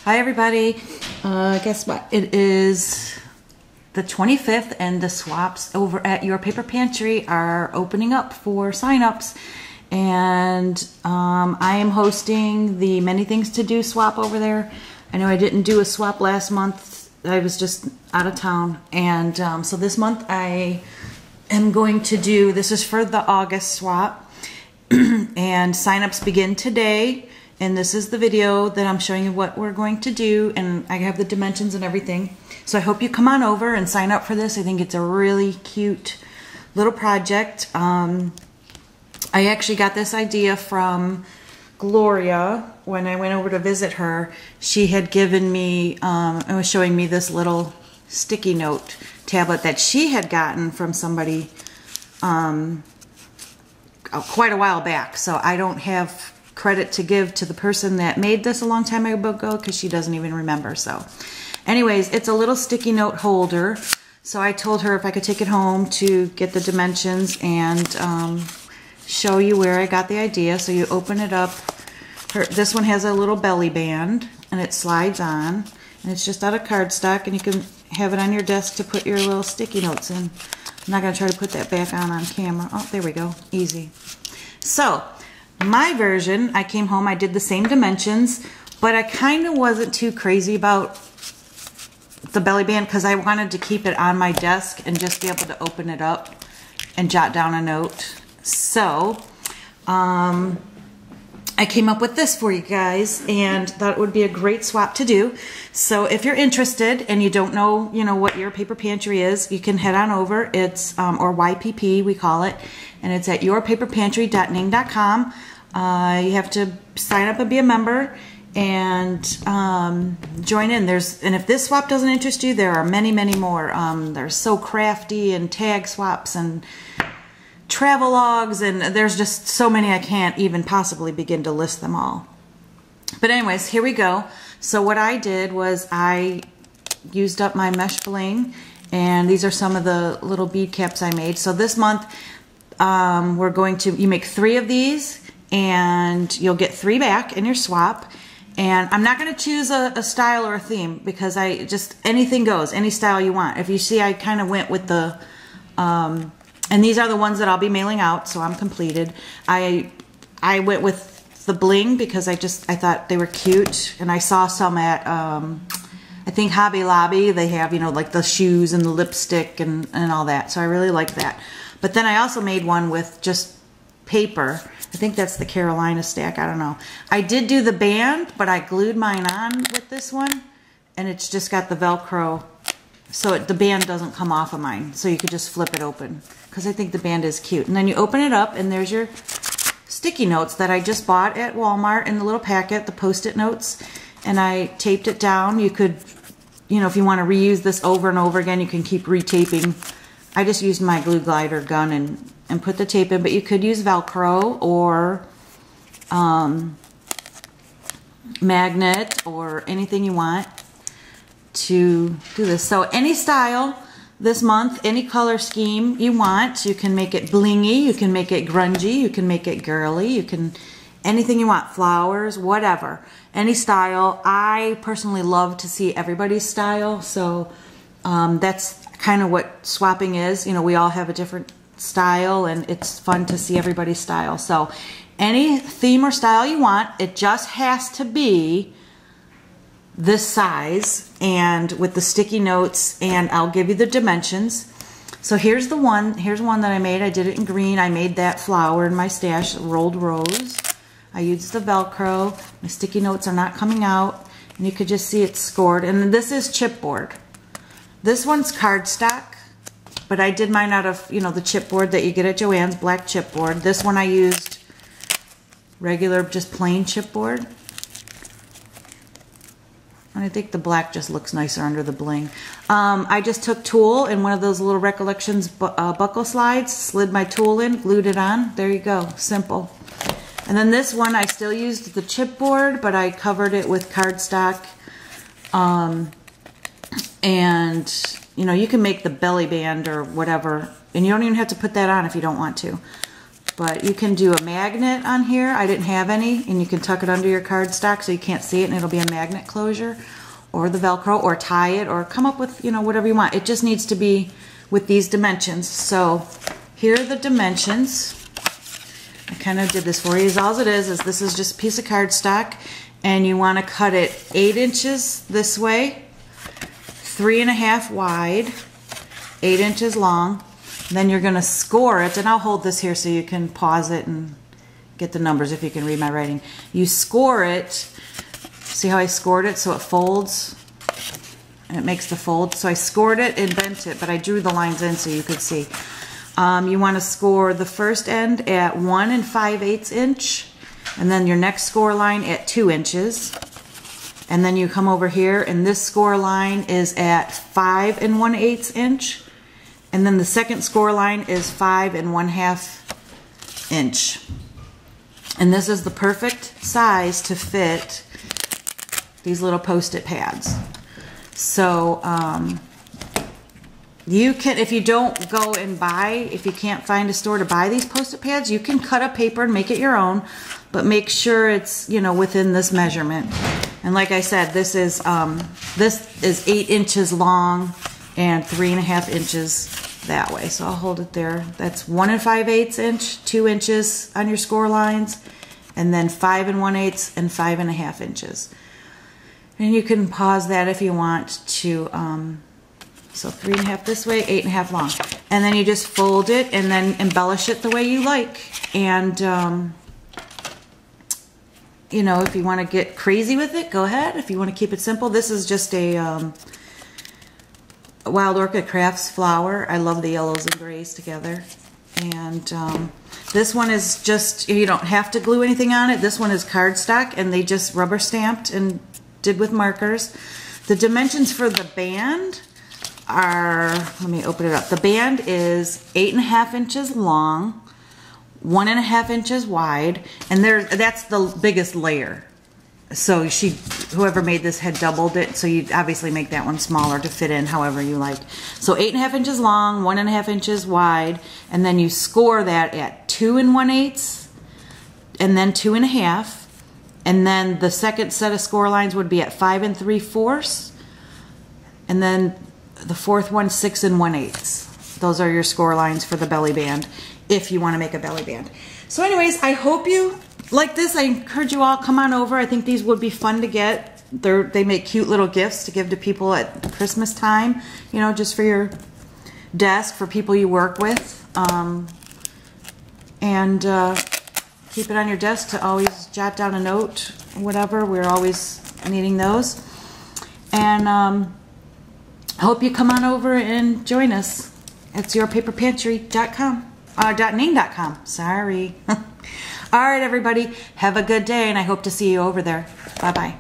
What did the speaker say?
Hi everybody. Guess what? It is the 25th and the swaps over at Your Paper Pantry are opening up for signups. And I am hosting the Many Things to Do swap over there. I know I didn't do a swap last month. I was just out of town. And so this month I am going to do, this is for the August swap. And signups begin today. And this is the video that I'm showing you what we're going to do, and I have the dimensions and everything. So I hope you come on over and sign up for this. I think it's a really cute little project. I actually got this idea from Gloria when I went over to visit her. She had given me, and was showing me this little sticky note tablet that she had gotten from somebody quite a while back. So I don't have credit to give to the person that made this a long time ago because she doesn't even remember. So anyways, it's a little sticky note holder. So I told her if I could take it home to get the dimensions and show you where I got the idea. So you open it up. This one has a little belly band and it slides on, and it's just out of cardstock, and you can have it on your desk to put your little sticky notes in. I'm not going to try to put that back on camera. Oh, there we go. Easy. So my version, I came home, I did the same dimensions, but I kind of wasn't too crazy about the belly band because I wanted to keep it on my desk and just be able to open it up and jot down a note. So I came up with this for you guys and thought it would be a great swap to do. So if you're interested and you don't know, what Your Paper Pantry is, you can head on over. It's, or YPP we call it, and it's at yourpaperpantry.ning.com. You have to sign up and be a member and join in. And if this swap doesn't interest you, there are many, many more. There's So Crafty and tag swaps and travel logs, and there's just so many I can't even possibly begin to list them all. But anyways, here we go. So what I did was I used up my mesh bling, and these are some of the little bead caps I made. So this month we're going to, you make 3 of these and you'll get 3 back in your swap. And I'm not going to choose a style or a theme because anything goes, any style you want. If you see, I kind of went with the and these are the ones that I'll be mailing out, so I'm completed. I went with the bling because I thought they were cute, and I saw some at I think Hobby Lobby. They have, like the shoes and the lipstick and all that, so I really like that. But then I also made one with just paper. I think that's the Carolina stack, I don't know. I did do the band, but I glued mine on with this one, and it's just got the Velcro, so the band doesn't come off of mine, so you could just flip it open because I think the band is cute. And then you open it up and there's your sticky notes that I just bought at Walmart in the little packet, the Post-it notes, and I taped it down. You could, if you want to reuse this over and over again, you can keep retaping. I just used my glue glider gun and put the tape in, but you could use Velcro or magnet or anything you want to do this. So any style this month, any color scheme you want, you can make it blingy, you can make it grungy, you can make it girly, you can, anything you want, flowers, whatever, any style. I personally love to see everybody's style, so that's kind of what swapping is. We all have a different style, and it's fun to see everybody's style. So any theme or style you want, it just has to be this size and with the sticky notes, and I'll give you the dimensions. So here's one that I made. I did it in green. I made that flower in my stash, rolled rose. I used the Velcro. My sticky notes are not coming out, and you could just see it's scored. And this is chipboard. This one's cardstock, but I did mine out of, the chipboard that you get at Joann's, black chipboard. This one I used regular, just plain chipboard. And I think the black just looks nicer under the bling. I just took tulle in one of those little Recollections buckle slides, slid my tulle in, glued it on. There you go, simple. And then this one, I still used the chipboard, but I covered it with cardstock. And, you can make the belly band or whatever. And you don't even have to put that on if you don't want to. But you can do a magnet on here. I didn't have any, and you can tuck it under your cardstock so you can't see it, and it'll be a magnet closure, or the Velcro, or tie it, or come up with, you know, whatever you want. It just needs to be with these dimensions. So here are the dimensions. I kind of did this for you. All it is this is just a piece of cardstock, and you want to cut it 8 inches this way, 3.5 wide, 8 inches long. Then you're going to score it, and I'll hold this here so you can pause it and get the numbers if you can read my writing. You score it. See how I scored it so it folds? And it makes the fold. So I scored it and bent it, but I drew the lines in so you could see. You want to score the first end at 1 5/8 inch, and then your next score line at 2 inches. And then you come over here, and this score line is at 5 1/8 inch. And then the second score line is 5 1/2 inch. And this is the perfect size to fit these little Post-it pads. So you can, if you don't go and buy, if you can't find a store to buy these Post-it pads, you can cut up paper and make it your own, but make sure it's, you know, within this measurement. And like I said, this is 8 inches long and 3.5 inches that way. So I'll hold it there. That's 1 5/8 inch, 2 inches on your score lines, and then 5 1/8 and 5.5 inches. And you can pause that if you want to. So 3.5 this way, 8.5 long. And then you just fold it and then embellish it the way you like. And you know, if you want to get crazy with it, go ahead. If you want to keep it simple, this is just a Wild Orchid Crafts flower. I love the yellows and grays together. And this one is just, you don't have to glue anything on it. This one is cardstock, and they just rubber stamped and did with markers. The dimensions for the band are, let me open it up. The band is 8.5 inches long, 1.5 inches wide, and that's the biggest layer. So whoever made this had doubled it, so you obviously make that one smaller to fit in however you like. So 8.5 inches long, 1.5 inches wide, and then you score that at 2 1/8, and then 2.5, and then the second set of score lines would be at 5 3/4, and then the fourth one 6 1/8. Those are your score lines for the belly band, if you want to make a belly band. So anyways, I hope you like this. I encourage you all, come on over. I think these would be fun to get. They make cute little gifts to give to people at Christmas time, you know, just for your desk, for people you work with. Keep it on your desk to always jot down a note, whatever. We're always needing those. And I hope you come on over and join us. It's yourpaperpantry.com. .ning.com. Sorry. All right, everybody. Have a good day, and I hope to see you over there. Bye-bye.